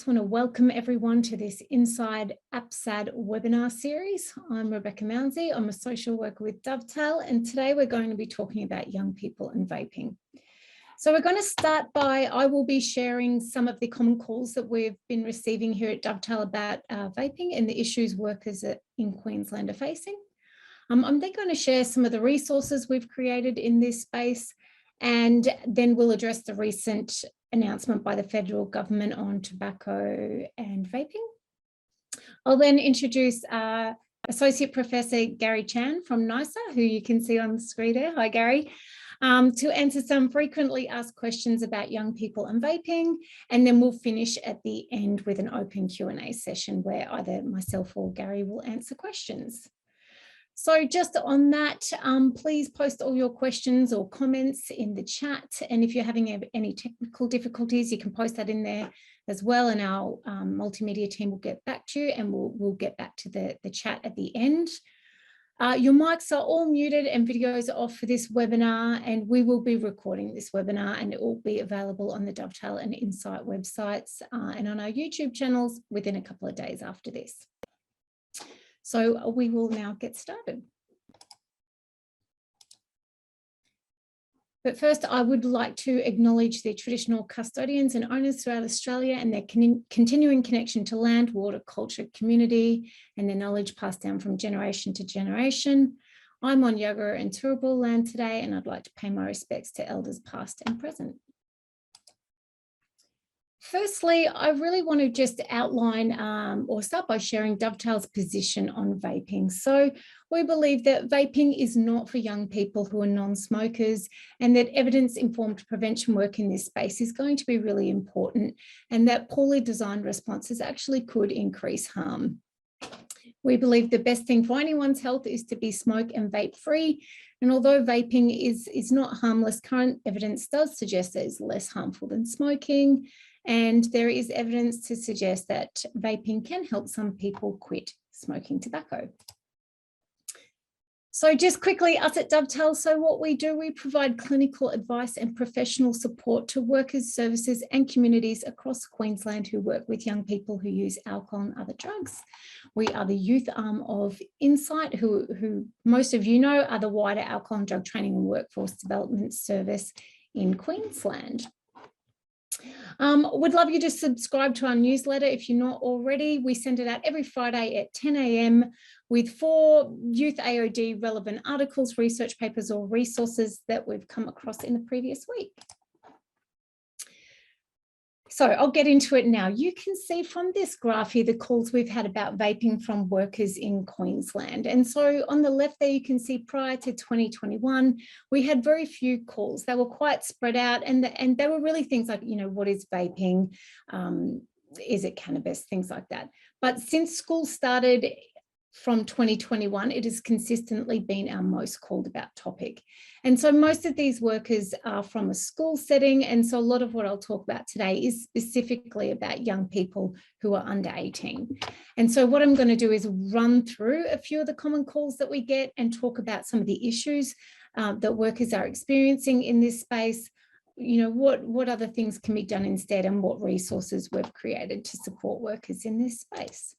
want to welcome everyone to this Inside APSAD webinar series. I'm Rebecca Mounsey. I'm a social worker with Dovetail, and today we're going to be talking about young people and vaping. So we're going to start by, I will be sharing some of the common calls that we've been receiving here at Dovetail about vaping and the issues workers in Queensland are facing. I'm then going to share some of the resources we've created in this space, and then we'll address the recent announcement by the federal government on tobacco and vaping. I'll then introduce Associate Professor Gary Chan from NISA, who you can see on the screen there. Hi, Gary. To answer some frequently asked questions about young people and vaping, and then we'll finish at the end with an open Q&A session where either myself or Gary will answer questions. So just on that, please post all your questions or comments in the chat. And if you're having any technical difficulties, you can post that in there as well. And our multimedia team will get back to you, and we'll get back to the chat at the end. Your mics are all muted and videos are off for this webinar, and we will be recording this webinar, and it will be available on the Dovetail and Insight websites and on our YouTube channels within a couple of days after this. So we will now get started. But first, I would like to acknowledge the traditional custodians and owners throughout Australia and their continuing connection to land, water, culture, community, and their knowledge passed down from generation to generation. I'm on Yagara and Turrbal land today, and I'd like to pay my respects to elders past and present. Firstly, I really want to just outline or start by sharing Dovetail's position on vaping. So we believe that vaping is not for young people who are non-smokers, and that evidence-informed prevention work in this space is going to be really important, and that poorly designed responses actually could increase harm. We believe the best thing for anyone's health is to be smoke and vape free. And although vaping is not harmless, current evidence does suggest that it's less harmful than smoking. And there is evidence to suggest that vaping can help some people quit smoking tobacco. So just quickly, us at Dovetail, so what we do, we provide clinical advice and professional support to workers, services and communities across Queensland who work with young people who use alcohol and other drugs. We are the youth arm of Insight, who most of you know are the wider alcohol and drug training and workforce development service in Queensland. Would love you to subscribe to our newsletter if you're not already. We send it out every Friday at 10 a.m. with 4 youth AOD relevant articles, research papers or resources that we've come across in the previous week. So I'll get into it now. You can see from this graph here the calls we've had about vaping from workers in Queensland. And so on the left there, you can see prior to 2021, we had very few calls. They were quite spread out, and they were really things like, you know, what is vaping? Is it cannabis? Things like that. But since school started from 2021, it has consistently been our most called about topic. And so most of these workers are from a school setting. And so a lot of what I'll talk about today is specifically about young people who are under 18. And so what I'm going to do is run through a few of the common calls that we get and talk about some of the issues that workers are experiencing in this space. You know, what other things can be done instead, and what resources we've created to support workers in this space.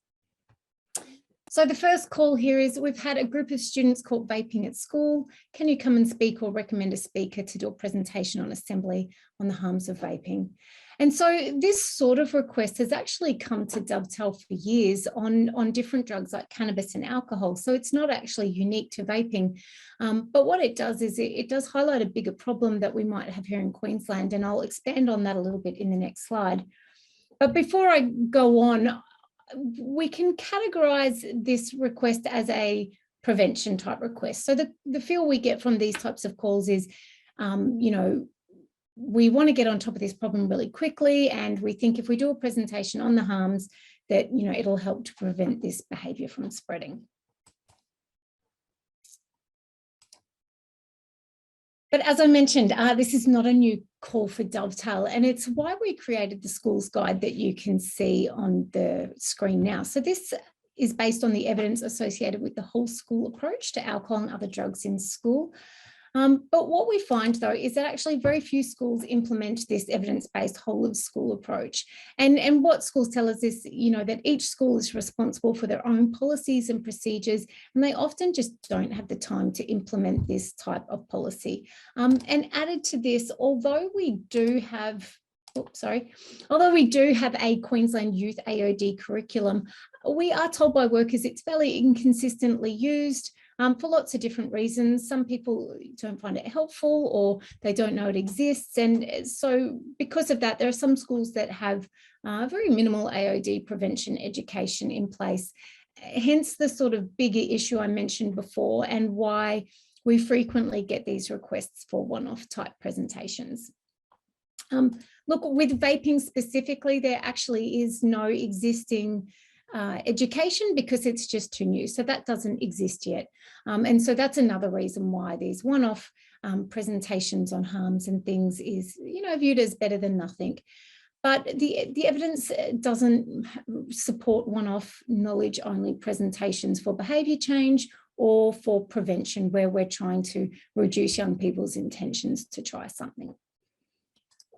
So the first call here is, we've had a group of students called Vaping at School. Can you come and speak or recommend a speaker to do a presentation on assembly on the harms of vaping? And so this sort of request has actually come to Dovetail for years on different drugs like cannabis and alcohol. So it's not actually unique to vaping. But what it does is it does highlight a bigger problem that we might have here in Queensland. And I'll expand on that a little bit in the next slide. But before I go on, we can categorize this request as a prevention type request. So the feel we get from these types of calls is, you know, we want to get on top of this problem really quickly, and we think if we do a presentation on the harms that, you know, it'll help to prevent this behavior from spreading. But as I mentioned, this is not a new call for Dovetail, and it's why we created the schools guide that you can see on the screen now. So this is based on the evidence associated with the whole school approach to alcohol and other drugs in school. But what we find, though, is that actually very few schools implement this evidence-based whole of school approach. And what schools tell us is, that each school is responsible for their own policies and procedures, and they often just don't have the time to implement this type of policy. And added to this, although we do have a Queensland Youth AOD curriculum, we are told by workers it's fairly inconsistently used for lots of different reasons. Some people don't find it helpful, or they don't know it exists. And so because of that, there are some schools that have very minimal AOD prevention education in place. Hence the sort of bigger issue I mentioned before, and why we frequently get these requests for one-off type presentations. Look, with vaping specifically, there actually is no existing education because it's just too new. So that doesn't exist yet. And so that's another reason why these one-off presentations on harms and things is, viewed as better than nothing. But the evidence doesn't support one-off knowledge-only presentations for behaviour change or for prevention, where we're trying to reduce young people's intentions to try something.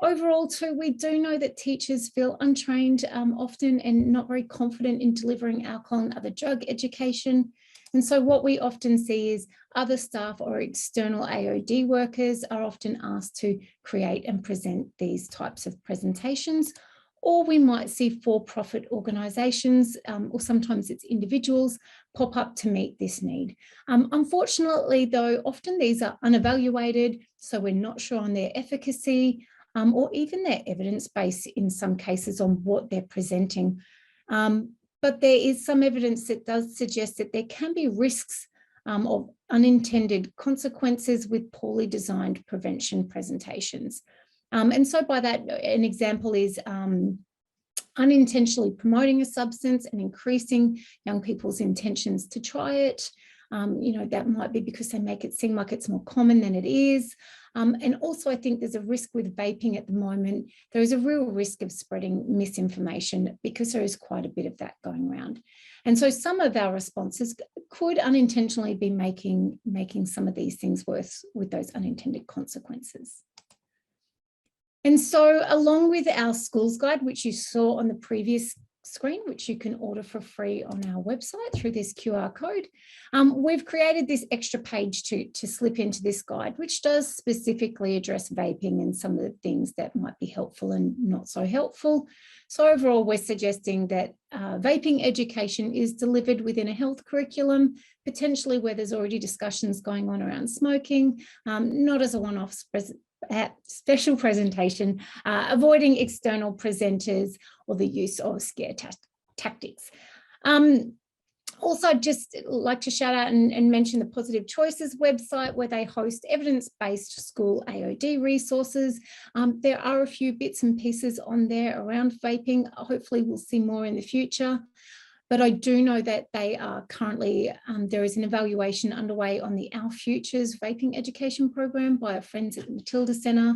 Overall, too, we do know that teachers feel untrained often and not very confident in delivering alcohol and other drug education. And so what we often see is other staff or external AOD workers are often asked to create and present these types of presentations. Or we might see for-profit organisations, or sometimes it's individuals, pop up to meet this need. Unfortunately, though, often these are unevaluated, so we're not sure on their efficacy, or even their evidence base in some cases on what they're presenting. But there is some evidence that does suggest that there can be risks of unintended consequences with poorly designed prevention presentations. And so by that, an example is unintentionally promoting a substance and increasing young people's intentions to try it. That might be because they make it seem like it's more common than it is. And also, I think there's a risk with vaping at the moment. There is a real risk of spreading misinformation because there is quite a bit of that going around. And so some of our responses could unintentionally be making some of these things worse with those unintended consequences. And so along with our schools guide, which you saw on the previous screen, which you can order for free on our website through this QR code, we've created this extra page to slip into this guide, which does specifically address vaping and some of the things that might be helpful and not so helpful. So overall, we're suggesting that vaping education is delivered within a health curriculum, potentially where there's already discussions going on around smoking, not as a one-off special presentation, avoiding external presenters or the use of scare tactics. Also, I'd just like to shout out and mention the Positive Choices website, where they host evidence-based school AOD resources. There are a few bits and pieces on there around vaping. Hopefully we'll see more in the future. But I do know that they are currently, there is an evaluation underway on the Our Futures vaping education program by our friends at the Matilda Centre.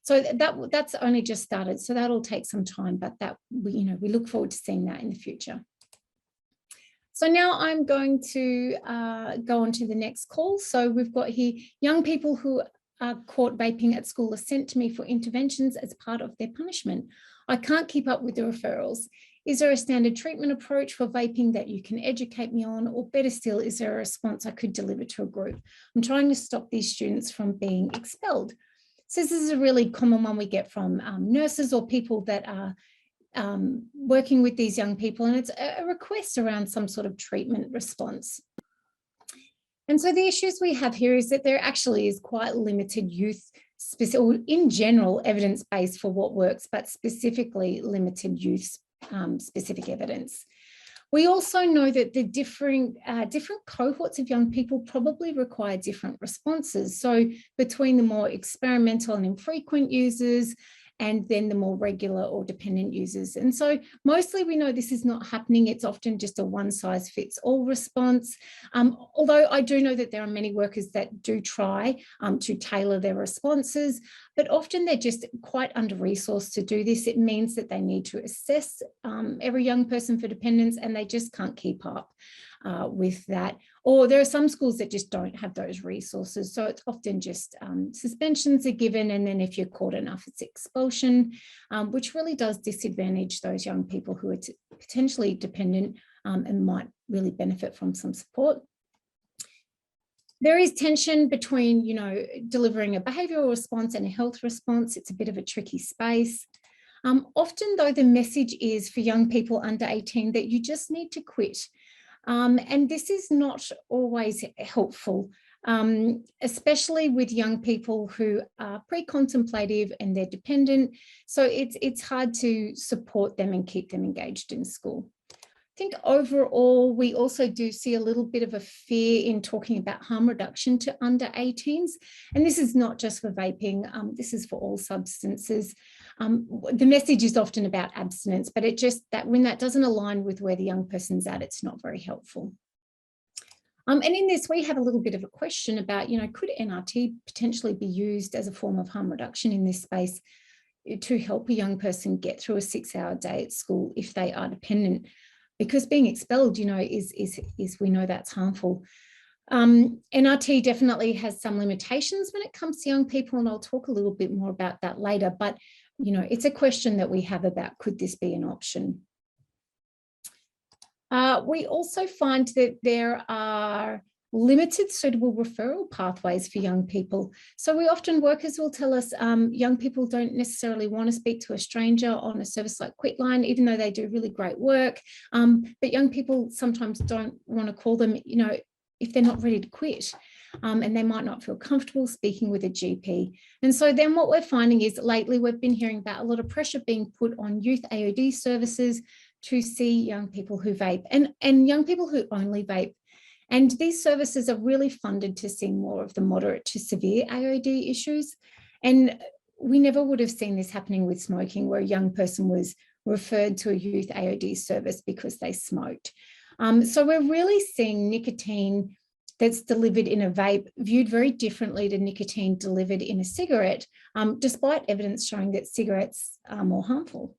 So that's only just started, so that'll take some time, but we look forward to seeing that in the future. So now I'm going to go on to the next call. So we've got here young people who are caught vaping at school are sent to me for interventions as part of their punishment. I can't keep up with the referrals. Is there a standard treatment approach for vaping that you can educate me on? Or better still, is there a response I could deliver to a group? I'm trying to stop these students from being expelled. So this is a really common one we get from nurses or people that are working with these young people, and it's a request around some sort of treatment response. And so the issues we have here is that there actually is quite limited or in general evidence base for what works, but specifically limited youth specific evidence. We also know that the different cohorts of young people probably require different responses. So between the more experimental and infrequent users, and then the more regular or dependent users. And so mostly we know this is not happening. It's often just a one-size-fits-all response. Although I do know that there are many workers that do try to tailor their responses. but often they're just quite under-resourced to do this. It means that they need to assess every young person for dependence, and they just can't keep up with that. Or there are some schools that just don't have those resources. So it's often just suspensions are given, and then if you're caught enough, it's expulsion, which really does disadvantage those young people who are potentially dependent and might really benefit from some support. There is tension between, delivering a behavioural response and a health response. It's a bit of a tricky space. Often, though, the message is for young people under 18 that you just need to quit. And this is not always helpful, especially with young people who are pre-contemplative and they're dependent. So it's hard to support them and keep them engaged in school. I think overall, we also do see a little bit of a fear in talking about harm reduction to under 18s. And this is not just for vaping, this is for all substances. The message is often about abstinence, but when that doesn't align with where the young person's at, it's not very helpful. And in this, we have a little bit of a question about, could NRT potentially be used as a form of harm reduction in this space to help a young person get through a 6-hour day at school if they are dependent? Because being expelled, is we know that's harmful. NRT definitely has some limitations when it comes to young people, and I'll talk a little bit more about that later, but it's a question that we have about, could this be an option? We also find that there are limited suitable referral pathways for young people. So workers will tell us young people don't necessarily want to speak to a stranger on a service like Quitline, even though they do really great work. But young people sometimes don't want to call them, if they're not ready to quit. And they might not feel comfortable speaking with a GP. And so then what we're finding is lately we've been hearing about a lot of pressure being put on youth AOD services to see young people who vape and young people who only vape. And these services are really funded to see more of the moderate to severe AOD issues. And we never would have seen this happening with smoking, where a young person was referred to a youth AOD service because they smoked. So we're really seeing nicotine that's delivered in a vape viewed very differently to nicotine delivered in a cigarette, despite evidence showing that cigarettes are more harmful.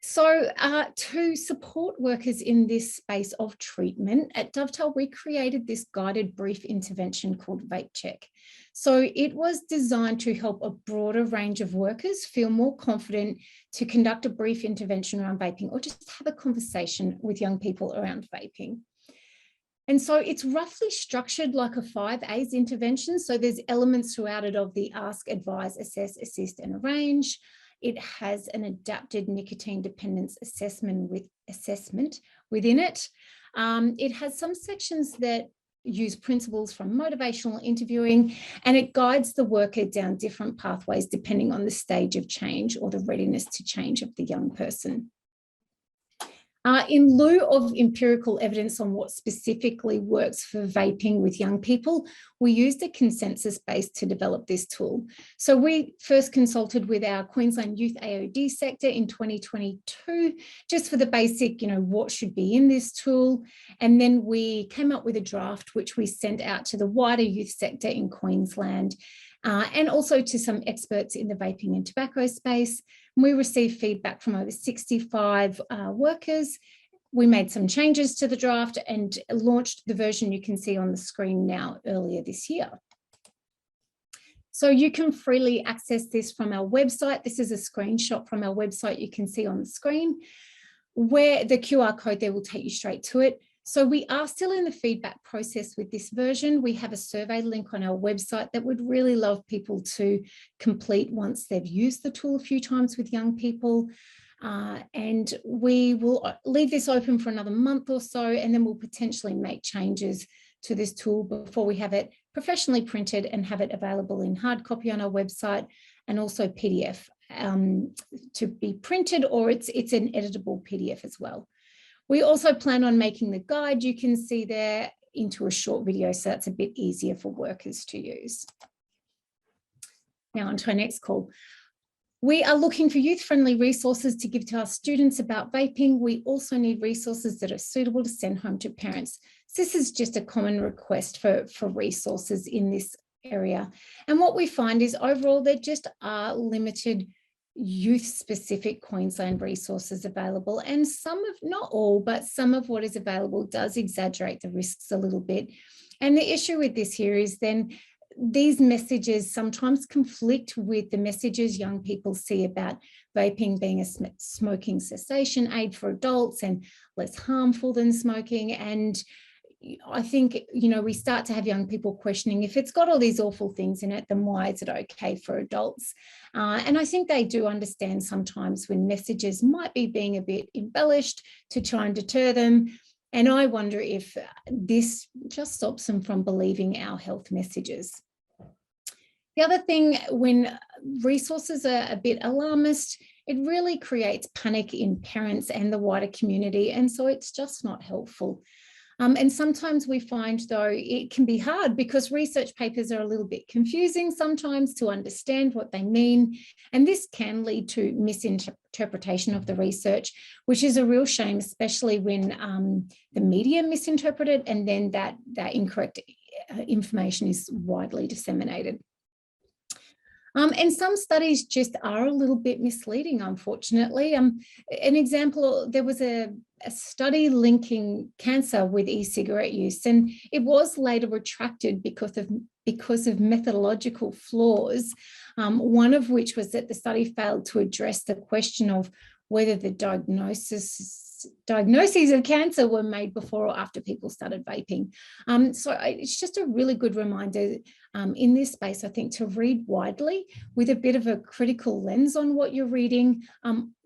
So to support workers in this space of treatment, at Dovetail, we created this guided brief intervention called Vape Check. So it was designed to help a broader range of workers feel more confident to conduct a brief intervention around vaping, or just have a conversation with young people around vaping. And so it's roughly structured like a 5 A's intervention. So there's elements throughout it of the ask, advise, assess, assist, and arrange. It has an adapted nicotine dependence assessment within it. It has some sections that use principles from motivational interviewing, and it guides the worker down different pathways depending on the stage of change or the readiness to change of the young person. In lieu of empirical evidence on what specifically works for vaping with young people, we used a consensus base to develop this tool. So we first consulted with our Queensland Youth AOD sector in 2022, just for the basic, what should be in this tool. And then we came up with a draft, which we sent out to the wider youth sector in Queensland, and also to some experts in the vaping and tobacco space. We received feedback from over 65 workers. We made some changes to the draft and launched the version you can see on the screen now earlier this year. So you can freely access this from our website. This is a screenshot from our website you can see on the screen, where the QR code there will take you straight to it. So we are still in the feedback process with this version. We have a survey link on our website that would really love people to complete once they've used the tool a few times with young people. And we will leave this open for another month or so, and then we'll potentially make changes to this tool before we have it professionally printed and have it available in hard copy on our website, and also PDF to be printed, or it's an editable PDF as well. We also plan on making the guide you can see there into a short video, so that's a bit easier for workers to use. Now on to our next call. We are looking for youth-friendly resources to give to our students about vaping. We also need resources that are suitable to send home to parents. So this is just a common request for resources in this area. And what we find is overall, there just are limited youth-specific Queensland resources available. And some of, not all, but some of what is available does exaggerate the risks a little bit. And the issue with this here is then these messages sometimes conflict with the messages young people see about vaping being a smoking cessation aid for adults and less harmful than smoking. And I think, you know, we start to have young people questioning, if it's got all these awful things in it, then why is it okay for adults? And I think they do understand sometimes when messages might be being a bit embellished to try and deter them. And I wonder if this just stops them from believing our health messages. The other thing, when resources are a bit alarmist, it really creates panic in parents and the wider community. And so it's just not helpful. And sometimes we find, though, it can be hard because research papers are a little bit confusing sometimes to understand what they mean. And this can lead to misinterpretation of the research, which is a real shame, especially when the media misinterpret it and then that incorrect information is widely disseminated. And some studies just are a little bit misleading, unfortunately. An example, there was a study linking cancer with e-cigarette use, and it was later retracted because of methodological flaws, one of which was that the study failed to address the question of whether the diagnoses of cancer were made before or after people started vaping. So it's just a really good reminder in this space, I think, to read widely with a bit of a critical lens on what you're reading.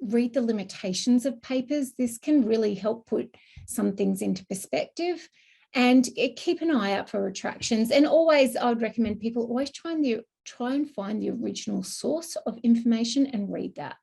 Read the limitations of papers. This can really help put some things into perspective, and keep an eye out for retractions. And always, I would recommend people always try and find the original source of information and read that.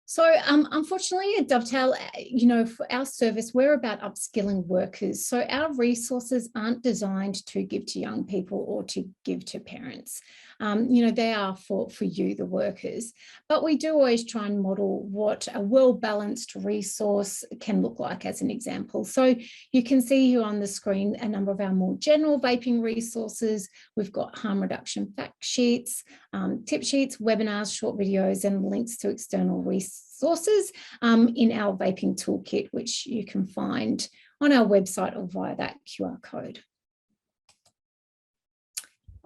So unfortunately at Dovetail, you know, for our service, we're about upskilling workers. So our resources aren't designed to give to young people or to give to parents. You know, they are for you, the workers. But we do always try and model what a well-balanced resource can look like as an example. So you can see here on the screen a number of our more general vaping resources. We've got harm reduction fact sheets, tip sheets, webinars, short videos, and links to external resources in our vaping toolkit, which you can find on our website or via that QR code.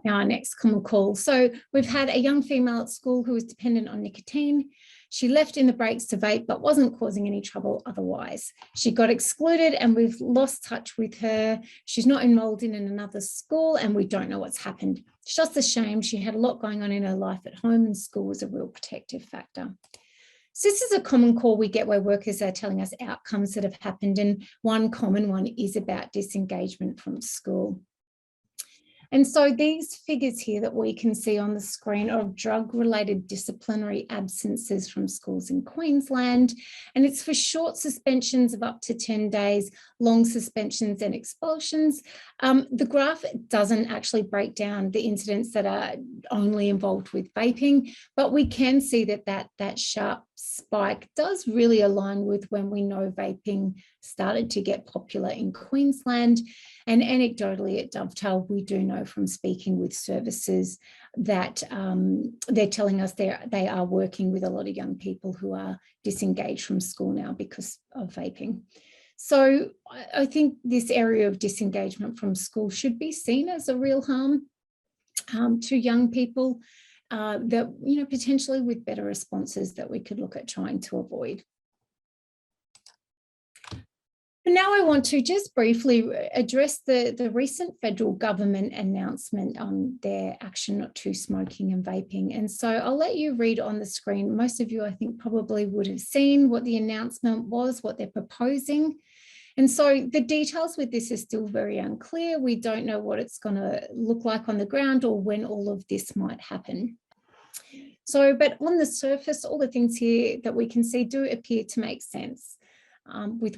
Now, our next common call. So we've had a young female at school who was dependent on nicotine. She left in the breaks to vape, but wasn't causing any trouble otherwise. She got excluded and we've lost touch with her. She's not enrolled in another school and we don't know what's happened. It's just a shame. She had a lot going on in her life at home and school was a real protective factor. So this is a common call we get where workers are telling us outcomes that have happened, and one common one is about disengagement from school. And so these figures here that we can see on the screen are of drug-related disciplinary absences from schools in Queensland. And it's for short suspensions of up to 10 days, long suspensions and expulsions. The graph doesn't actually break down the incidents that are only involved with vaping, but we can see that sharp spike does really align with when we know vaping started to get popular in Queensland. And anecdotally at Dovetail, we do know from speaking with services that they're telling us they are working with a lot of young people who are disengaged from school now because of vaping. So I think this area of disengagement from school should be seen as a real harm to young people that, you know, potentially with better responses that we could look at trying to avoid. Now I want to just briefly address the recent federal government announcement on their action to smoking and vaping. And so I'll let you read on the screen. Most of you, I think, probably would have seen what the announcement was, what they're proposing. And so the details with this are still very unclear. We don't know what it's going to look like on the ground or when all of this might happen. So, but on the surface, all the things here that we can see do appear to make sense. With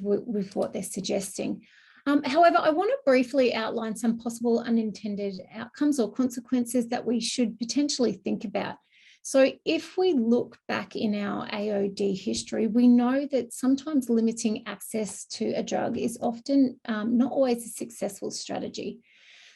what they're suggesting. However, I want to briefly outline some possible unintended outcomes or consequences that we should potentially think about. So if we look back in our AOD history, we know that sometimes limiting access to a drug is often not always a successful strategy.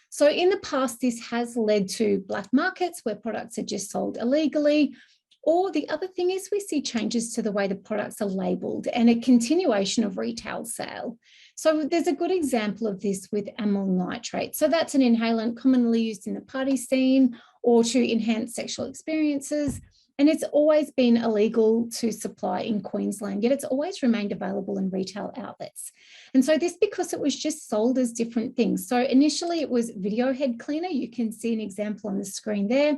So in the past, this has led to black markets where products are just sold illegally. Or the other thing is we see changes to the way the products are labelled and a continuation of retail sale. So there's a good example of this with amyl nitrate. So that's an inhalant commonly used in the party scene or to enhance sexual experiences. And it's always been illegal to supply in Queensland, yet it's always remained available in retail outlets. And so this because it was just sold as different things. So initially it was video head cleaner. You can see an example on the screen there.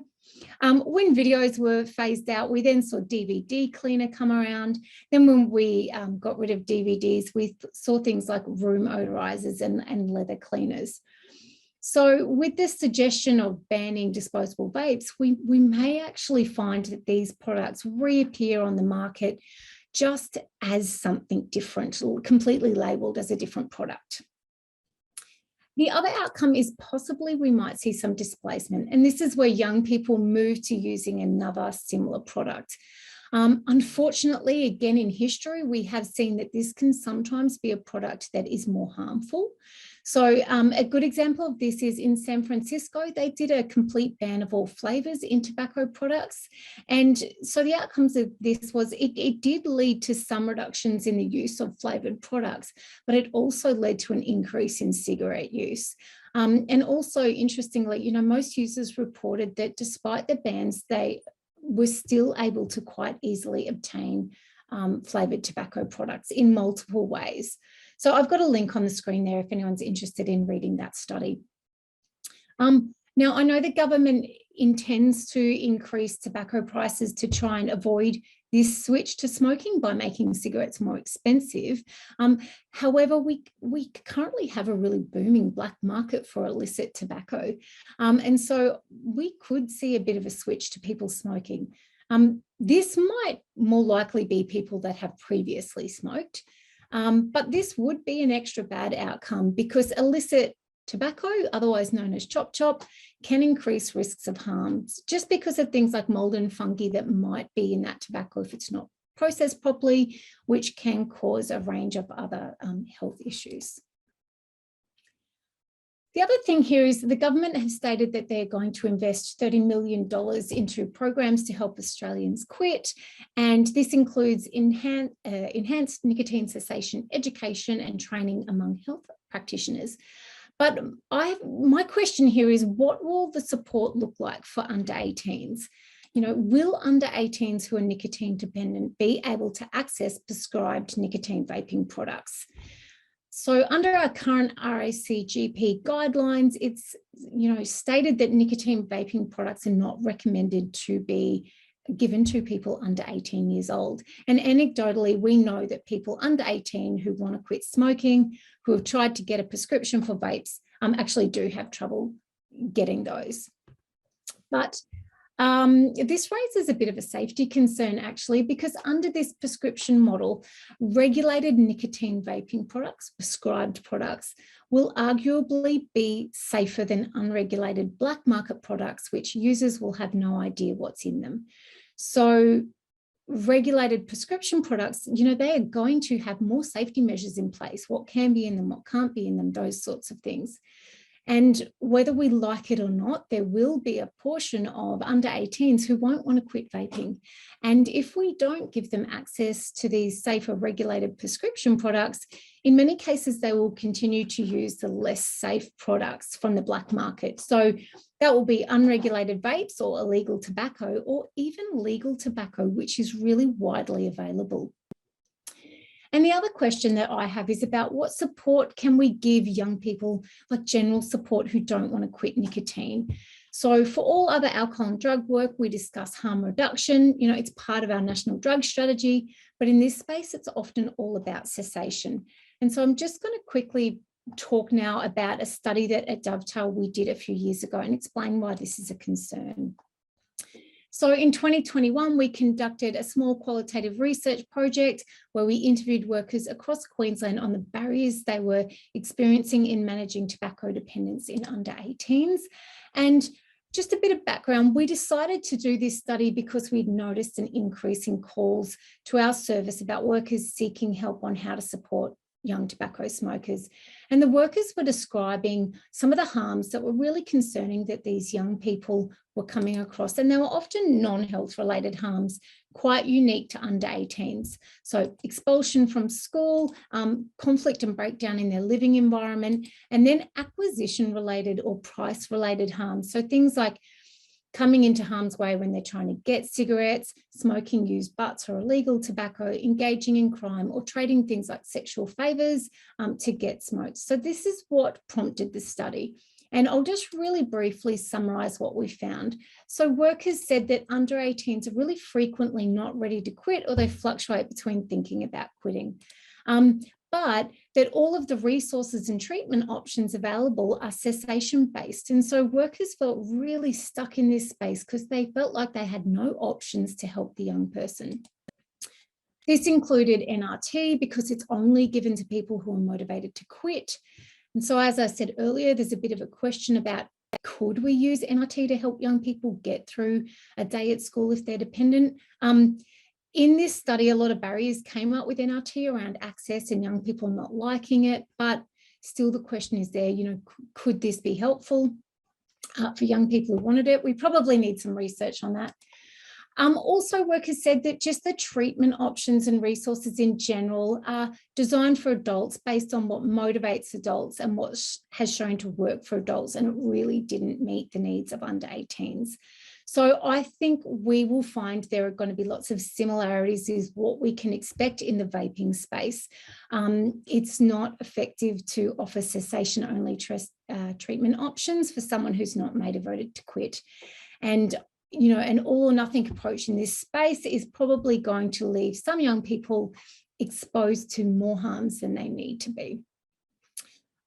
When videos were phased out, we then saw DVD cleaner come around. Then when we got rid of DVDs, we saw things like room odorizers and leather cleaners. So with this suggestion of banning disposable vapes, we may actually find that these products reappear on the market just as something different, completely labelled as a different product. The other outcome is possibly we might see some displacement, and this is where young people move to using another similar product. Unfortunately, again, in history, we have seen that this can sometimes be a product that is more harmful. So a good example of this is in San Francisco, they did a complete ban of all flavors in tobacco products. And so the outcomes of this was it did lead to some reductions in the use of flavored products, but it also led to an increase in cigarette use. And also, interestingly, most users reported that despite the bans, they were still able to quite easily obtain flavored tobacco products in multiple ways. So I've got a link on the screen there if anyone's interested in reading that study. Now, I know the government intends to increase tobacco prices to try and avoid this switch to smoking by making cigarettes more expensive. However, we currently have a really booming black market for illicit tobacco. And so we could see a bit of a switch to people smoking. This might more likely be people that have previously smoked. But this would be an extra bad outcome because illicit tobacco, otherwise known as chop chop, can increase risks of harm just because of things like mold and fungi that might be in that tobacco if it's not processed properly, which can cause a range of other health issues. The other thing here is the government has stated that they're going to invest $30 million into programs to help Australians quit. And this includes enhanced nicotine cessation education and training among health practitioners. But my question here is, what will the support look like for under 18s? Will under 18s who are nicotine dependent be able to access prescribed nicotine vaping products? So under our current RACGP guidelines, it's stated that nicotine vaping products are not recommended to be given to people under 18 years old. And anecdotally, we know that people under 18 who want to quit smoking, who have tried to get a prescription for vapes, actually do have trouble getting those. But this raises a bit of a safety concern, actually, because under this prescription model, regulated nicotine vaping products, prescribed products, will arguably be safer than unregulated black market products, which users will have no idea what's in them. So regulated prescription products, they are going to have more safety measures in place, what can be in them, what can't be in them, those sorts of things. And whether we like it or not, there will be a portion of under 18s who won't want to quit vaping. And if we don't give them access to these safer regulated prescription products, in many cases, they will continue to use the less safe products from the black market. So that will be unregulated vapes or illegal tobacco or even legal tobacco, which is really widely available. And the other question that I have is about what support can we give young people, like general support, who don't want to quit nicotine. So for all other alcohol and drug work, we discuss harm reduction. It's part of our national drug strategy, but in this space, it's often all about cessation. And so I'm just going to quickly talk now about a study that at Dovetail we did a few years ago and explain why this is a concern. So in 2021, we conducted a small qualitative research project where we interviewed workers across Queensland on the barriers they were experiencing in managing tobacco dependence in under 18s. And just a bit of background, we decided to do this study because we'd noticed an increase in calls to our service about workers seeking help on how to support young tobacco smokers. And the workers were describing some of the harms that were really concerning that these young people were coming across. And they were often non-health related harms, quite unique to under 18s. So expulsion from school, conflict and breakdown in their living environment, and then acquisition related or price related harms. So things like coming into harm's way when they're trying to get cigarettes, smoking used butts or illegal tobacco, engaging in crime, or trading things like sexual favors to get smoked. So this is what prompted the study. And I'll just really briefly summarize what we found. So workers said that under 18s are really frequently not ready to quit, or they fluctuate between thinking about quitting. But that all of the resources and treatment options available are cessation-based. And so workers felt really stuck in this space because they felt like they had no options to help the young person. This included NRT because it's only given to people who are motivated to quit. And so, as I said earlier, there's a bit of a question about, could we use NRT to help young people get through a day at school if they're dependent? In this study, a lot of barriers came up with NRT around access and young people not liking it, but still the question is there, could this be helpful for young people who wanted it? We probably need some research on that. Also, workers said that just the treatment options and resources in general are designed for adults based on what motivates adults and what has shown to work for adults, and it really didn't meet the needs of under 18s. So I think we will find there are going to be lots of similarities is what we can expect in the vaping space. It's not effective to offer cessation-only treatment options for someone who's not motivated to quit. And an all or nothing approach in this space is probably going to leave some young people exposed to more harms than they need to be.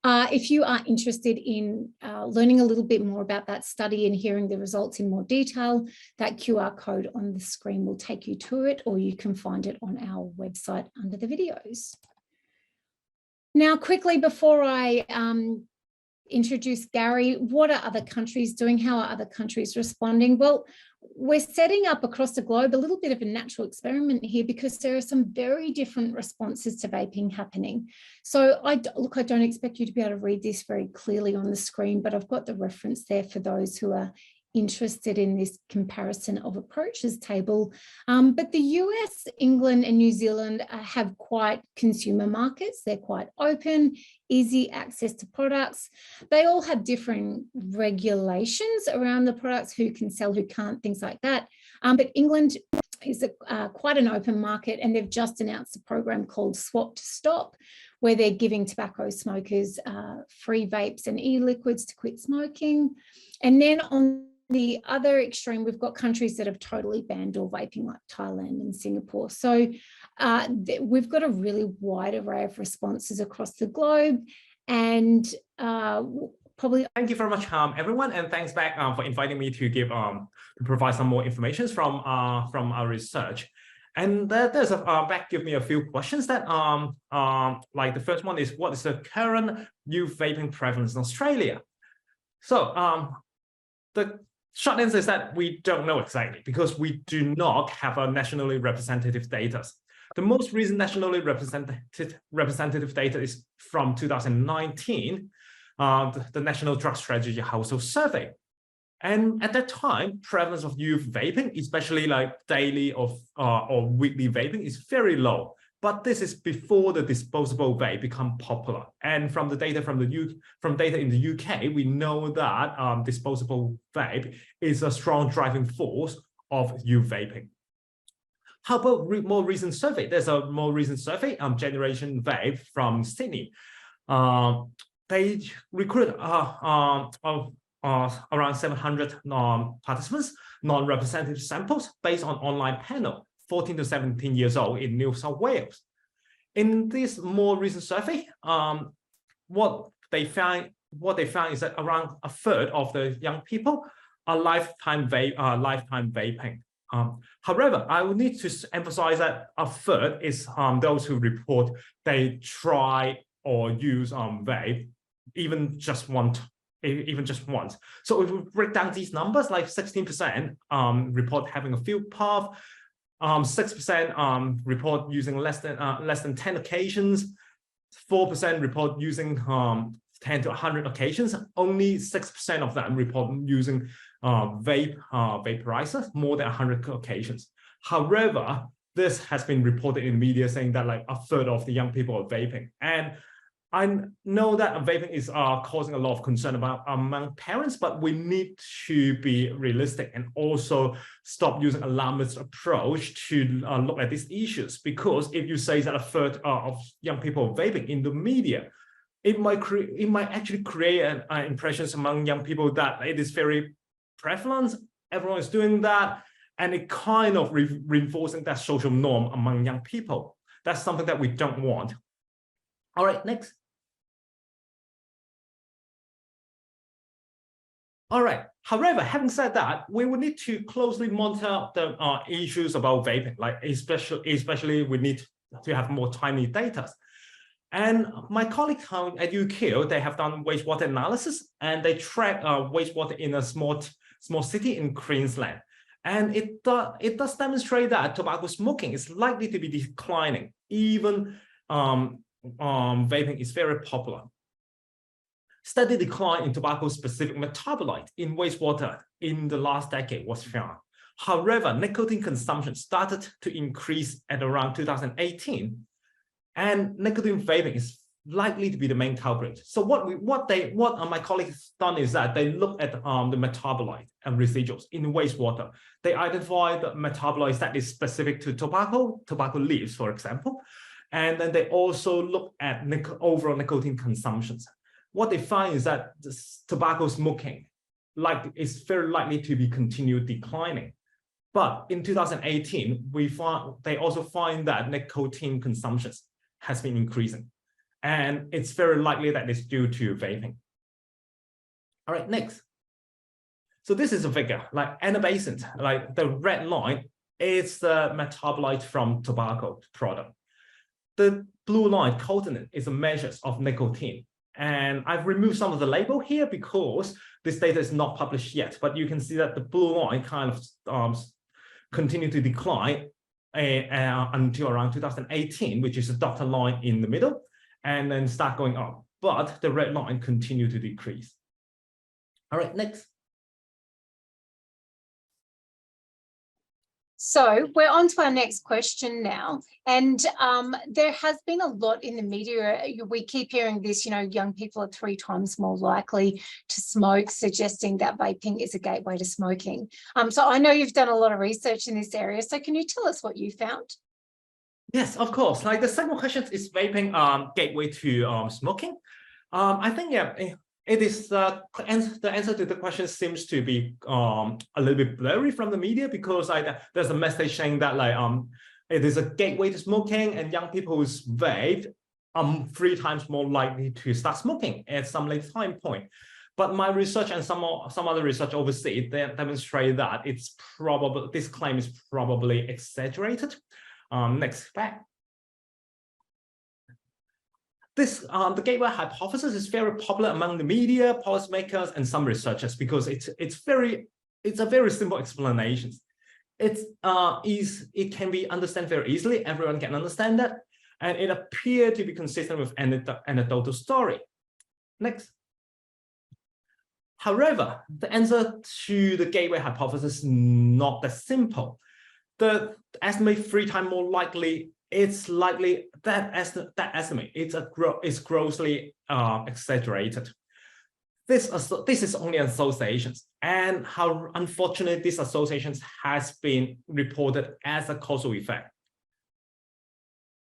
If you are interested in learning a little bit more about that study and hearing the results in more detail, that QR code on the screen will take you to it, or you can find it on our website under the videos. Now, quickly before I introduce Gary, what are other countries doing? How are other countries responding? Well, we're setting up across the globe a little bit of a natural experiment here because there are some very different responses to vaping happening. So I don't expect you to be able to read this very clearly on the screen, but I've got the reference there for those who are interested in this comparison of approaches table. But the US, England and New Zealand have quite consumer markets. They're quite open, easy access to products. They all have different regulations around the products, who can sell, who can't, things like that. But England is quite an open market, and they've just announced a program called Swap to Stop, where they're giving tobacco smokers free vapes and e-liquids to quit smoking. And then on the other extreme, we've got countries that have totally banned all vaping, like Thailand and Singapore. So we've got a really wide array of responses across the globe, and probably. Thank you very much, everyone, and thanks back for inviting me to provide some more information from our research. And there's give me a few questions that like the first one is, what is the current youth vaping prevalence in Australia? So the short answer is that we don't know exactly, because we do not have a nationally representative data. The most recent nationally representative data is from 2019, the National Drug Strategy Household Survey. And at that time, prevalence of youth vaping, especially like daily or weekly vaping, is very low. But this is before the disposable vape become popular. And from the data from data in the UK, we know that disposable vape is a strong driving force of youth vaping. How about more recent survey? There's a more recent survey, Generation Vape from Sydney. They recruited around 700 participants, non-representative samples based on online panel, 14 to 17 years old in New South Wales. In this more recent survey, what they found is that around a third of the young people are lifetime vaping. However, I will need to emphasize that a third is those who report they try or use vape even just once. So if we break down these numbers, like 16% report having a field puff, 6% report using less than 10 occasions, 4% report using 10 to 100 occasions. Only 6% of them report using vaporizers more than 100 occasions. However, this has been reported in media saying that like a third of the young people are vaping. And I know that vaping is causing a lot of concern among parents, but we need to be realistic and also stop using alarmist approach to look at these issues. Because if you say that a third of young people are vaping in the media, it might actually create an impressions among young people that it is very prevalent. Everyone is doing that, and it kind of reinforcing that social norm among young people. That's something that we don't want. All right, next. All right. However, having said that, we will need to closely monitor the issues about vaping, like especially we need to have more timely data. And my colleagues at UQ, they have done wastewater analysis, and they track wastewater in a small city in Queensland. And it does demonstrate that tobacco smoking is likely to be declining, even vaping is very popular. Steady decline in tobacco-specific metabolite in wastewater in the last decade was found. However, nicotine consumption started to increase at around 2018, and nicotine vaping is likely to be the main culprit. So what my colleagues done is that they look at the metabolite and residuals in wastewater. They identify the metabolites that is specific to tobacco leaves, for example, and then they also look at overall nicotine consumptions. What they find is that this tobacco smoking is very likely to be continued declining. But in 2018, they also find that nicotine consumption has been increasing. And it's very likely that it's due to vaping. All right, next. So this is a figure, like anabasant, like the red line is the metabolite from tobacco product. The blue line, cotinine, is a measure of nicotine. And I've removed some of the label here because this data is not published yet, but you can see that the blue line kind of continued to decline until around 2018, which is a dotted line in the middle, and then start going up. But the red line continued to decrease. All right, next. So we're on to our next question now. And there has been a lot in the media. We keep hearing this, young people are 3 times more likely to smoke, suggesting that vaping is a gateway to smoking. So I know you've done a lot of research in this area. So can you tell us what you found? Yes, of course. Like the second question is vaping gateway to smoking. I think, yeah, it is the answer to the question seems to be a little bit blurry from the media, because there's a message saying that it is a gateway to smoking, and young people who vape are 3 times more likely to start smoking at some later time point. But my research and some other research overseas, they demonstrate that this claim is probably exaggerated. Next fact. The gateway hypothesis is very popular among the media, policymakers, and some researchers because it's a very simple explanation. It can be understood very easily. Everyone can understand that, and it appears to be consistent with anecdotal story. Next. However, the answer to the gateway hypothesis is not that simple. The estimate 3 times more likely. It's likely that estimate is grossly exaggerated. This is only associations, and how unfortunately these associations has been reported as a causal effect.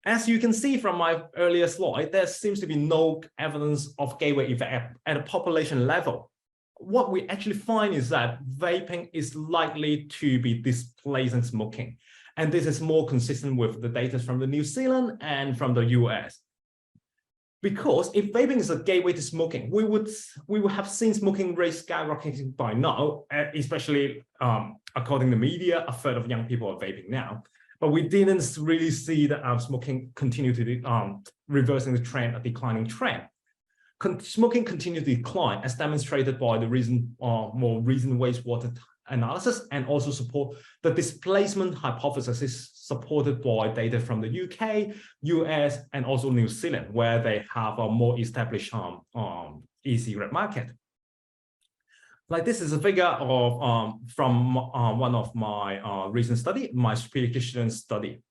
As you can see from my earlier slide, there seems to be no evidence of gateway effect at a population level. What we actually find is that vaping is likely to be displacing smoking. And this is more consistent with the data from the New Zealand and from the US. Because if vaping is a gateway to smoking, we would have seen smoking rates skyrocketing by now, especially according to media, a third of young people are vaping now. But we didn't really see that smoking continue to reversing the trend, a declining trend. Smoking continued to decline, as demonstrated by the more recent wastewater analysis and also support the displacement hypothesis is supported by data from the UK, US, and also New Zealand, where they have a more established e-cigarette market. Like this is a figure of from one of my recent study, my PhD study.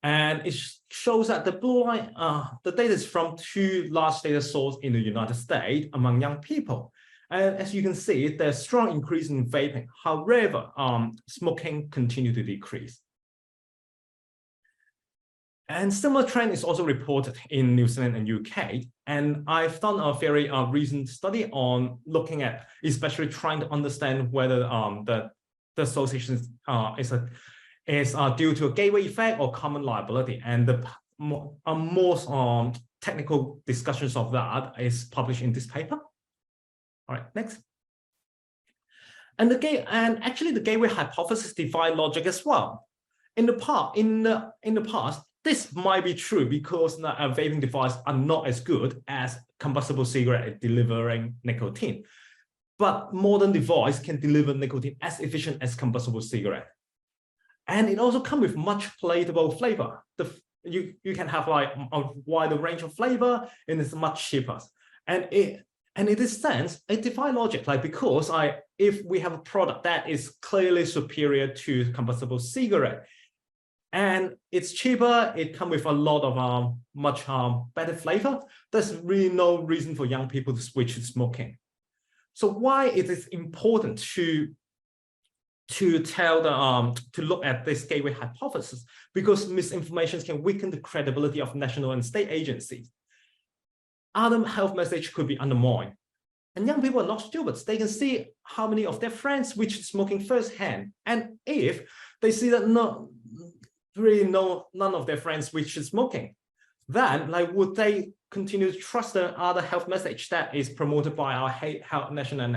And it shows that the blue line, the data is from 2 large data sources in the United States among young people. And as you can see, there's a strong increase in vaping. However, smoking continued to decrease. And similar trend is also reported in New Zealand and UK. And I've done a very recent study on looking at, especially trying to understand whether the association is due to a gateway effect or common liability. And the most technical discussions of that is published in this paper. All right, next. And actually the gateway hypothesis defies logic as well. In the past, this might be true because vaping devices are not as good as combustible cigarette at delivering nicotine. But modern device can deliver nicotine as efficient as combustible cigarette. And it also comes with much palatable flavor. You can have like a wider range of flavor and it's much cheaper. And in this sense, it defies logic, like because if we have a product that is clearly superior to combustible cigarette, and it's cheaper, it comes with a lot of much better flavor, there's really no reason for young people to switch to smoking. So why it is important to look at this gateway hypothesis? Because misinformation can weaken the credibility of national and state agencies. Other health message could be undermined. And young people are not stupid. They can see how many of their friends switch smoking firsthand. And if they see that none of their friends switch to smoking, then would they continue to trust the other health message that is promoted by our national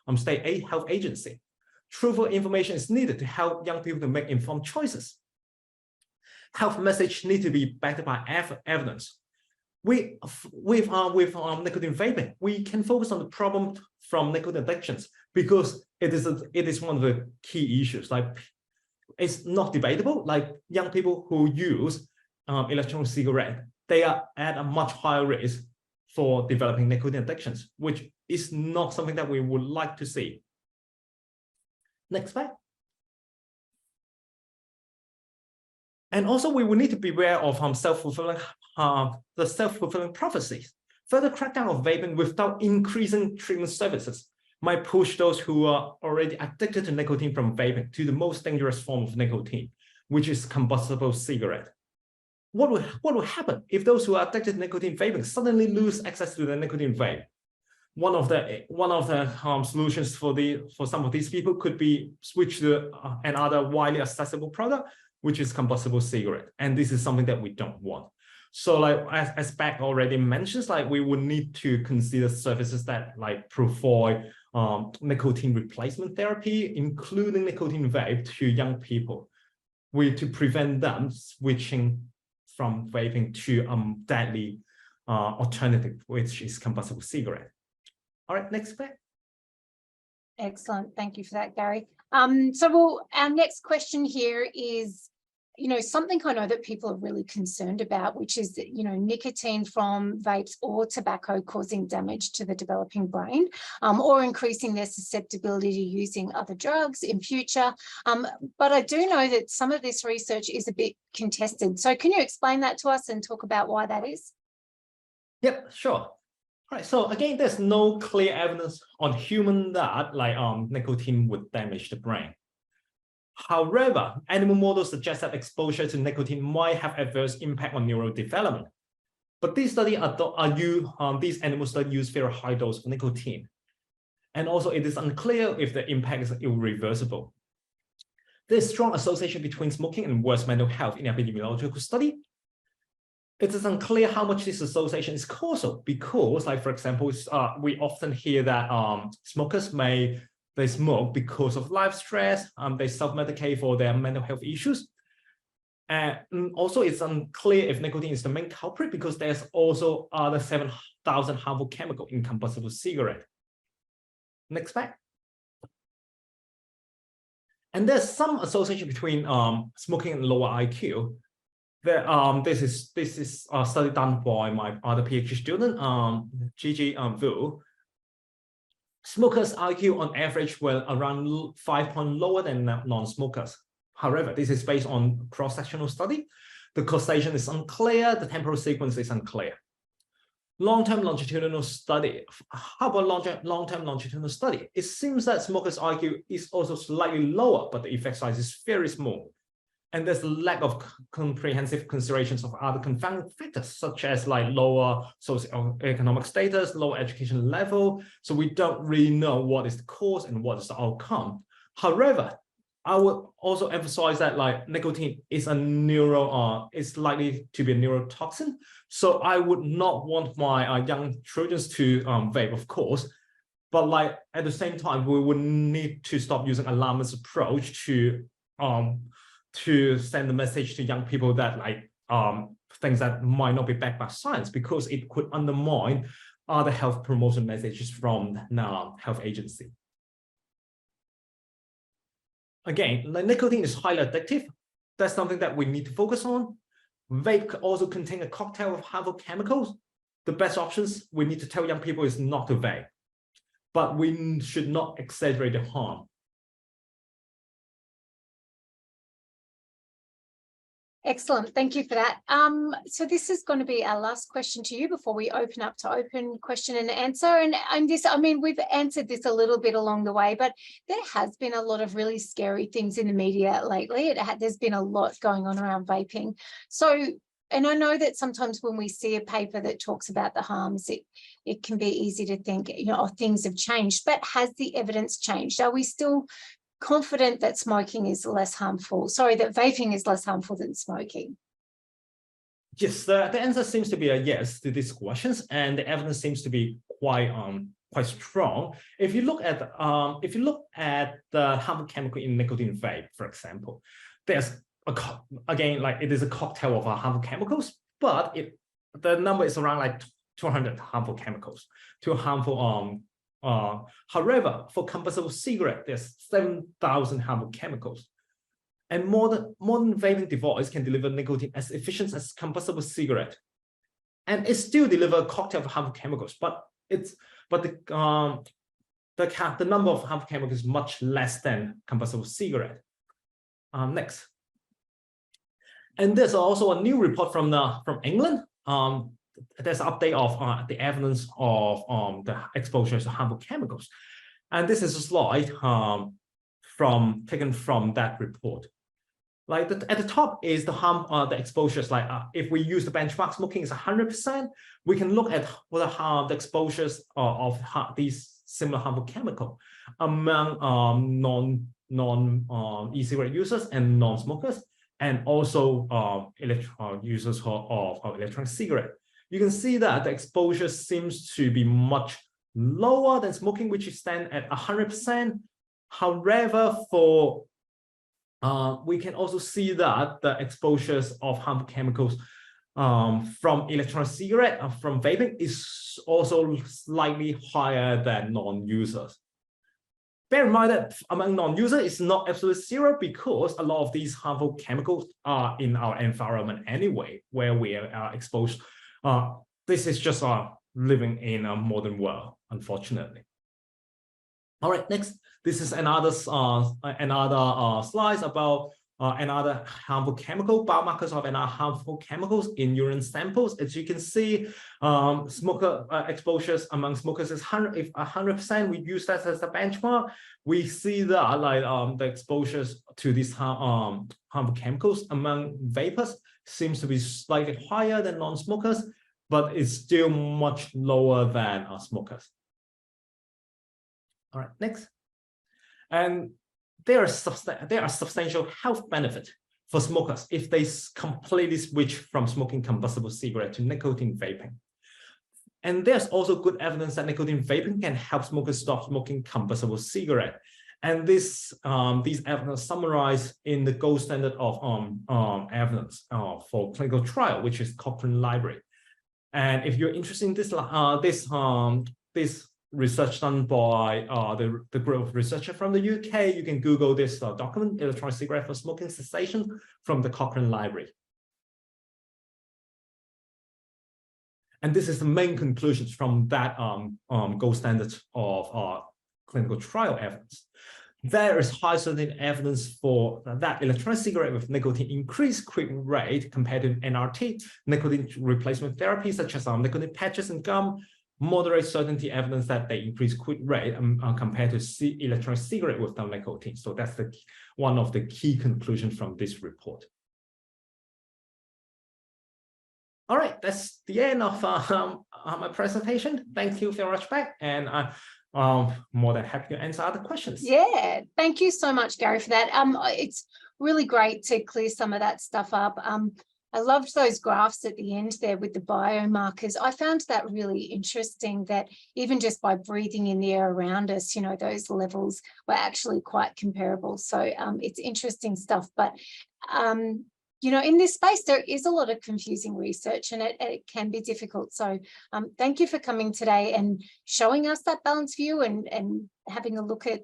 and state health agency? Truthful information is needed to help young people to make informed choices. Health message need to be backed by evidence. With nicotine vaping, we can focus on the problem from nicotine addictions because it is one of the key issues. Like it's not debatable. Like young people who use electronic cigarette, they are at a much higher risk for developing nicotine addictions, which is not something that we would like to see. Next slide. And also, we will need to be aware of the self-fulfilling prophecies. Further crackdown of vaping without increasing treatment services might push those who are already addicted to nicotine from vaping to the most dangerous form of nicotine, which is combustible cigarette. What will happen if those who are addicted to nicotine vaping suddenly lose access to the nicotine vape? One of the solutions for some of these people could be switch to another widely accessible product, which is combustible cigarette. And this is something that we don't want. So as Beck already mentions, we would need to consider services that provide nicotine replacement therapy, including nicotine vape to young people, to prevent them switching from vaping to deadly alternative, which is combustible cigarette. All right, next slide. Excellent. Thank you for that, Gary. Our next question here is, something I know that people are really concerned about, which is that, nicotine from vapes or tobacco causing damage to the developing brain, or increasing their susceptibility to using other drugs in future. But I do know that some of this research is a bit contested. So can you explain that to us and talk about why that is? Yep, sure. All right, so again, there's no clear evidence on human that nicotine would damage the brain. However, animal models suggest that exposure to nicotine might have adverse impact on neural development. But these studies these animals that use very high dose of nicotine. And also it is unclear if the impact is irreversible. There's strong association between smoking and worse mental health in epidemiological study. It is unclear how much this association is causal because, for example, we often hear that smokers they smoke because of life stress, they self-medicate for their mental health issues. And also it's unclear if nicotine is the main culprit because there's also other 7,000 harmful chemicals in combustible cigarette. Next slide. And there's some association between smoking and lower IQ. This is a study done by my other PhD student, Gigi Vu. Smokers' IQ on average were around 5 points lower than non-smokers. However, this is based on cross-sectional study. The causation is unclear. The temporal sequence is unclear. Long-term longitudinal study. How about long-term longitudinal study? It seems that smokers' IQ is also slightly lower, but the effect size is very small. And there's a lack of comprehensive considerations of other confounding factors, such as like lower socioeconomic status, lower education level. So we don't really know what is the cause and what is the outcome. However, I would also emphasize that like nicotine is is likely to be a neurotoxin. So I would not want my young children to vape, of course. But like at the same time, we would need to stop using alarmist approach to send the message to young people that like things that might not be backed by science, because it could undermine other health promotion messages from the health agency. Again, like nicotine is highly addictive. That's something that we need to focus on. Vape also contain a cocktail of harmful chemicals. The best options we need to tell young people is not to vape, but we should not exaggerate the harm. Excellent. Thank you for that. So this is going to be our last question to you before we open up to open question and answer. And this, I mean, we've answered this a little bit along the way, but there has been a lot of really scary things in the media lately. There's been a lot going on around vaping. So, and I know that sometimes when we see a paper that talks about the harms, it can be easy to think, you know, oh, things have changed, but has the evidence changed? Are we still confident that smoking is less harmful? Sorry, that vaping is less harmful than smoking? Yes, the answer seems to be a yes to these questions, and the evidence seems to be quite strong. If you look at the harmful chemical in nicotine vape, for example, there's again like it is a cocktail of harmful chemicals, but the number is around like 200 harmful chemicals, too harmful. However, for combustible cigarette, there's 7,000 harmful chemicals, and modern vaping device can deliver nicotine as efficient as combustible cigarette, and it still deliver a cocktail of harmful chemicals. But the number of harmful chemicals is much less than combustible cigarette. Next, and there's also a new report from England. There's an update of the evidence of the exposure to harmful chemicals. And this is a slide taken from that report. Like at the top is the exposures. Like if we use the benchmark smoking is 100%, we can look at what are the exposures of these similar harmful chemical among non e-cigarette users and non-smokers, and also users of electronic cigarette. You can see that the exposure seems to be much lower than smoking, which is stand at 100%. However, we can also see that the exposures of harmful chemicals from electronic cigarette from vaping is also slightly higher than non-users. Bear in mind that among non-users, it's not absolute zero, because a lot of these harmful chemicals are in our environment anyway, where we are exposed. This is just living in a modern world, unfortunately. All right, next, this is another slide about another harmful chemical, biomarkers of another harmful chemicals in urine samples. As you can see, smoker exposures among smokers is 100. If 100% we use that as a benchmark, we see that like the exposures to these harmful chemicals among vapors seems to be slightly higher than non-smokers, but it's still much lower than smokers. All right, next. And there are substantial health benefits for smokers if they completely switch from smoking combustible cigarette to nicotine vaping. And there's also good evidence that nicotine vaping can help smokers stop smoking combustible cigarette. And these evidence summarized in the gold standard of evidence for clinical trial, which is Cochrane Library. And if you're interested in this research done by the group of researchers from the UK. You can Google this document, Electronic Cigarette for Smoking Cessation, from the Cochrane Library. And this is the main conclusions from that gold standard of clinical trial evidence. There is high certainty evidence for that electronic cigarette with nicotine increased quit rate compared to NRT, nicotine replacement therapy, such as nicotine patches and gum, moderate certainty evidence that they increase quit rate compared to electronic cigarette with no nicotine. So that's one of the key conclusions from this report. All right, that's the end of my presentation. Thank you very much, Beck, and I'm more than happy to answer other questions. Yeah, thank you so much, Gary, for that. It's really great to clear some of that stuff up. I loved those graphs at the end there with the biomarkers. I found that really interesting, that even just by breathing in the air around us, you know, those levels were actually quite comparable. So it's interesting stuff. But you know, in this space, there is a lot of confusing research, and it can be difficult. So thank you for coming today and showing us that balanced view and having a look at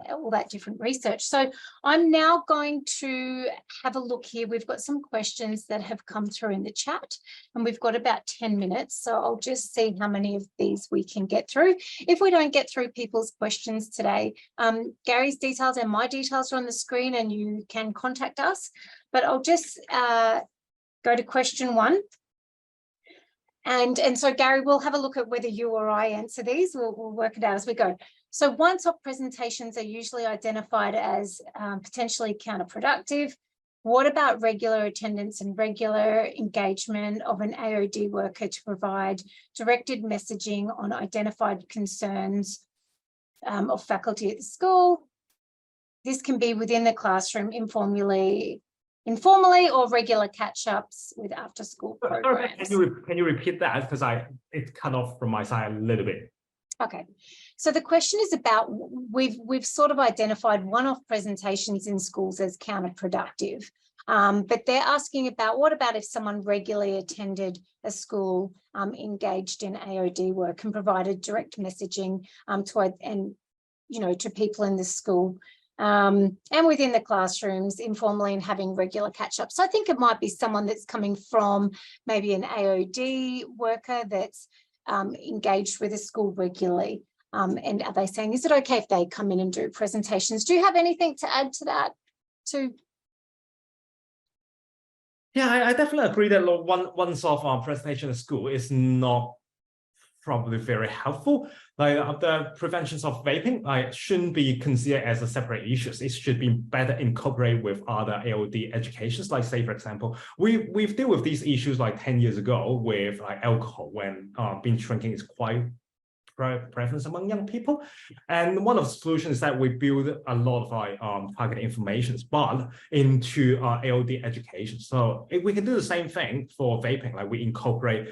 all that different research. So I'm now going to have a look here. We've got some questions that have come through in the chat, and we've got about 10 minutes. So I'll just see how many of these we can get through. If we don't get through people's questions today, Gary's details and my details are on the screen, and you can contact us. But I'll just go to question 1. And so, Gary, we'll have a look at whether you or I answer these. We'll work it out as we go. So once-off presentations are usually identified as potentially counterproductive. What about regular attendance and regular engagement of an AOD worker to provide directed messaging on identified concerns of faculty at the school? This can be within the classroom, informally or regular catch-ups with after-school programs. Can you repeat that, because it cut off from my side a little bit. Okay, so the question is about, we've sort of identified one-off presentations in schools as counterproductive, but they're asking about, what about if someone regularly attended a school, engaged in AOD work and provided direct messaging to people in the school, and within the classrooms, informally, and having regular catch-ups. So I think it might be someone that's coming from maybe an AOD worker that's engaged with a school regularly. And are they saying, is it okay if they come in and do presentations? Do you have anything to add to that too? Yeah, I definitely agree that once-off presentation at school is not probably very helpful. Like the preventions of vaping shouldn't be considered as a separate issue. It should be better incorporated with other AOD educations. Like, say, for example, we've dealt with these issues like 10 years ago with alcohol, when binge drinking is quite prevalent among young people. And one of the solutions is that we build a lot of targeted information but into AOD education. So if we can do the same thing for vaping, like we incorporate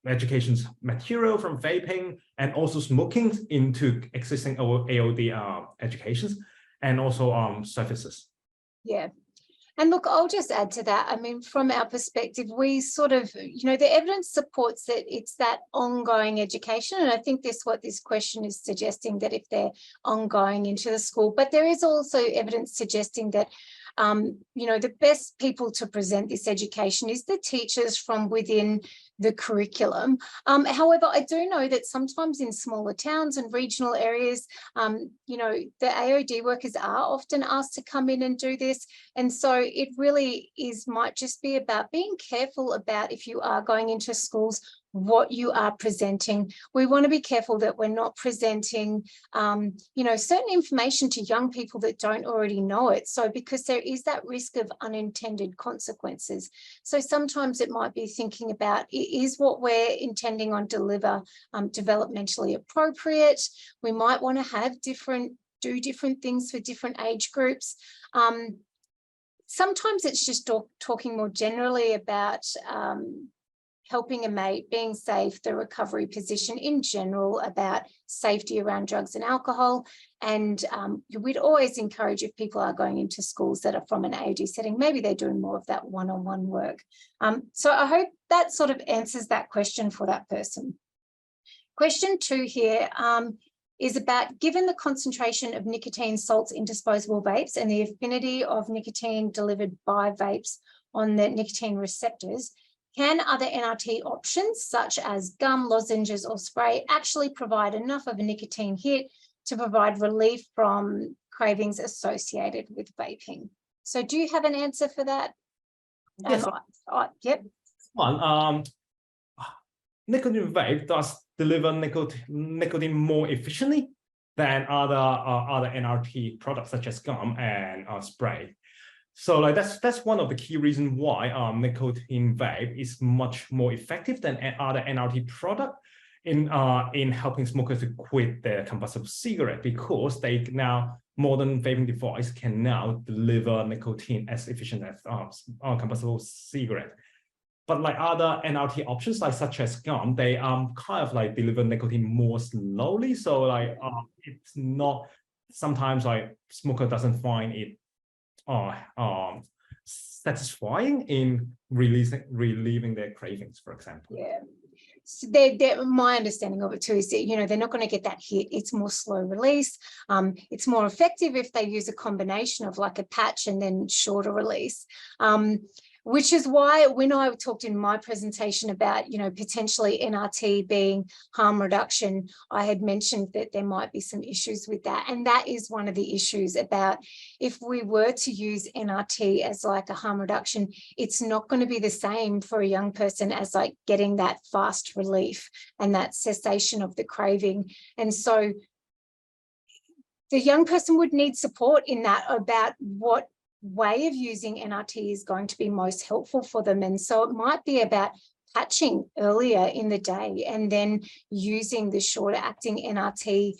education material from vaping and also smoking into existing AOD educations and also services. Yeah. And look, I'll just add to that. I mean, from our perspective, we sort of, the evidence supports that it's that ongoing education. And I think what this question is suggesting, that if they're ongoing into the school, but there is also evidence suggesting that, the best people to present this education is the teachers from within the curriculum. However, I do know that sometimes in smaller towns and regional areas, the AOD workers are often asked to come in and do this. And so it really might just be about being careful about, if you are going into schools, what you are presenting. We want to be careful that we're not presenting, certain information to young people that don't already know it. So because there is that risk of unintended consequences. So sometimes it might be thinking about, is what we're intending on deliver developmentally appropriate? We might want to do different things for different age groups. Sometimes it's just talking more generally about helping a mate, being safe, the recovery position in general, about safety around drugs and alcohol. And we'd always encourage, if people are going into schools that are from an AOD setting, maybe they're doing more of that one-on-one work. So I hope that sort of answers that question for that person. Question 2 here is about, given the concentration of nicotine salts in disposable vapes and the affinity of nicotine delivered by vapes on the nicotine receptors, can other NRT options such as gum, lozenges or spray actually provide enough of a nicotine hit to provide relief from cravings associated with vaping? So do you have an answer for that? Yes. Yep. Nicotine vape does deliver nicotine more efficiently than other NRT products such as gum and spray. So like that's one of the key reasons why nicotine vape is much more effective than other NRT product in helping smokers to quit their combustible cigarette, because modern vaping device can now deliver nicotine as efficient as combustible cigarette. But like other NRT options, like such as gum, they kind of like deliver nicotine more slowly. So like it's not, sometimes like smoker doesn't find it satisfying in relieving their cravings, for example. Yeah. So my understanding of it too is that, you know, they're not going to get that hit. It's more slow release. It's more effective if they use a combination of like a patch and then shorter release. Which is why when I talked in my presentation about, you know, potentially NRT being harm reduction, I had mentioned that there might be some issues with that. And that is one of the issues about if we were to use NRT as like a harm reduction, it's not going to be the same for a young person as like getting that fast relief and that cessation of the craving. And so the young person would need support in that about what way of using NRT is going to be most helpful for them. And so it might be about patching earlier in the day and then using the shorter acting NRT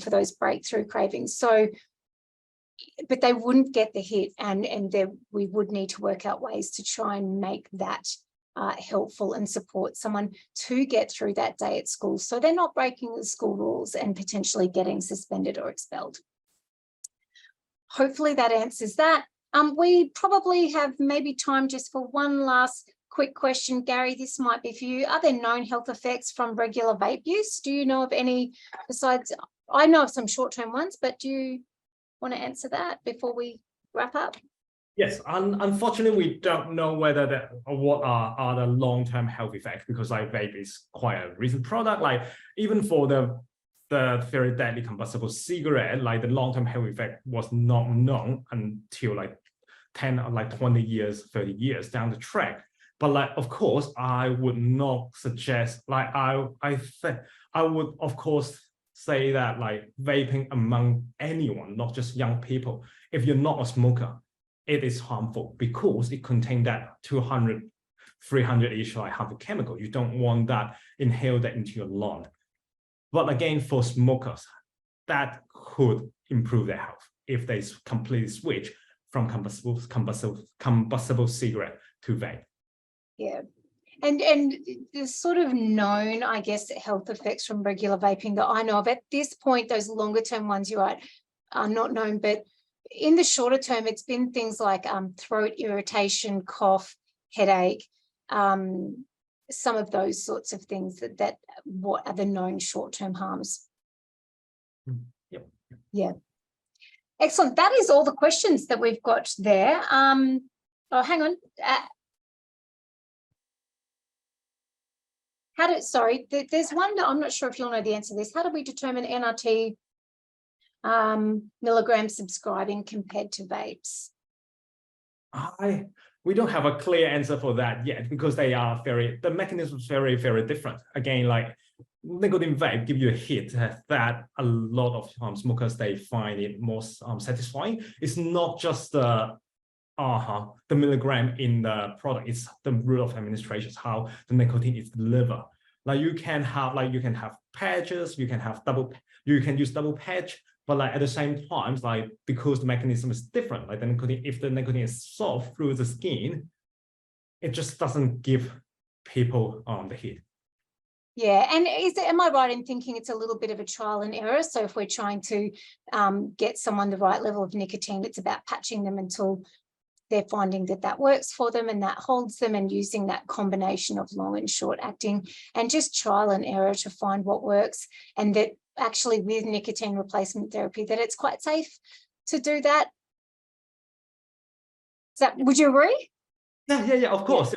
for those breakthrough cravings. So, but they wouldn't get the hit, and we would need to work out ways to try and make that helpful and support someone to get through that day at school, so they're not breaking the school rules and potentially getting suspended or expelled. Hopefully that answers that. We probably have maybe time just for one last quick question. Gary, this might be for you. Are there known health effects from regular vape use? Do you know of any besides, I know of some short-term ones, but do you want to answer that before we wrap up? Yes, unfortunately, we don't know whether what are the long-term health effects, because like vape is quite a recent product. Like even for the very deadly combustible cigarette, like the long-term health effect was not known until like 10, like 20 years, 30 years down the track. But like, of course, I would not suggest, like I think I would, of course, say that like vaping among anyone, not just young people, if you're not a smoker, it is harmful because it contains that 200, 300-ish like harmful chemical. You don't want that inhale that into your lung. But again, for smokers, that could improve their health if they completely switch from combustible cigarette to vape. Yeah. And the sort of known, I guess, health effects from regular vaping that I know of at this point, those longer term ones you're right, are not known, but in the shorter term, it's been things like throat irritation, cough, headache, some of those sorts of things that what are the known short-term harms. Yep. Yeah. Excellent. That is all the questions that we've got there. Oh, hang on. There's one that I'm not sure if you'll know the answer to this. How do we determine NRT milligram subscribing compared to vapes? We don't have a clear answer for that yet, because the mechanism is very, very different. Again, like nicotine vape give you a hit that a lot of smokers, they find it most satisfying. It's not just the milligram in the product, it's the route of administration, how the nicotine is delivered. Like you can have patches, you can use double patch, but like at the same time, like because the mechanism is different, like the nicotine, if the nicotine is soft through the skin, it just doesn't give people the hit. Yeah, and am I right in thinking it's a little bit of a trial and error? So if we're trying to get someone the right level of nicotine, it's about patching them until they're finding that that works for them and that holds them, and using that combination of long and short acting and just trial and error to find what works. And that actually with nicotine replacement therapy, that it's quite safe to do that. Would you agree? Yeah. Of course.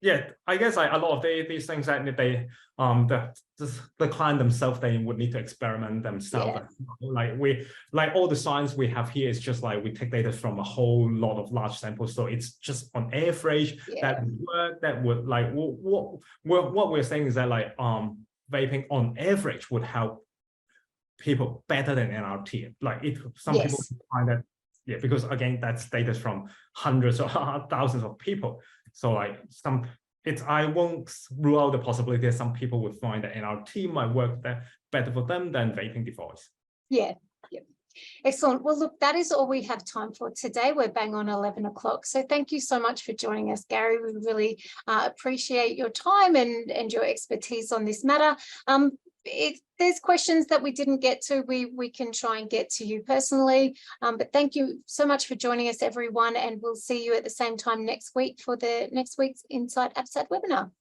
Yeah. I guess like a lot of these things that they the client themselves, they would need to experiment themselves. Like all the science we have here is just like we take data from a whole lot of large samples, so it's just on average that would work. That would like what we're saying is that like vaping on average would help people better than NRT. Like some people find that. Yeah, because again, that's data from hundreds or thousands of people. So like I won't rule out the possibility that some people would find that NRT might work better for them than vaping device. Yeah. Excellent. Well, look, that is all we have time for today. We're bang on 11 o'clock. So thank you so much for joining us, Gary. We really appreciate your time and your expertise on this matter. If there's questions that we didn't get to, we can try and get to you personally. But thank you so much for joining us, everyone. And we'll see you at the same time next week for the next week's Insight AppSat webinar.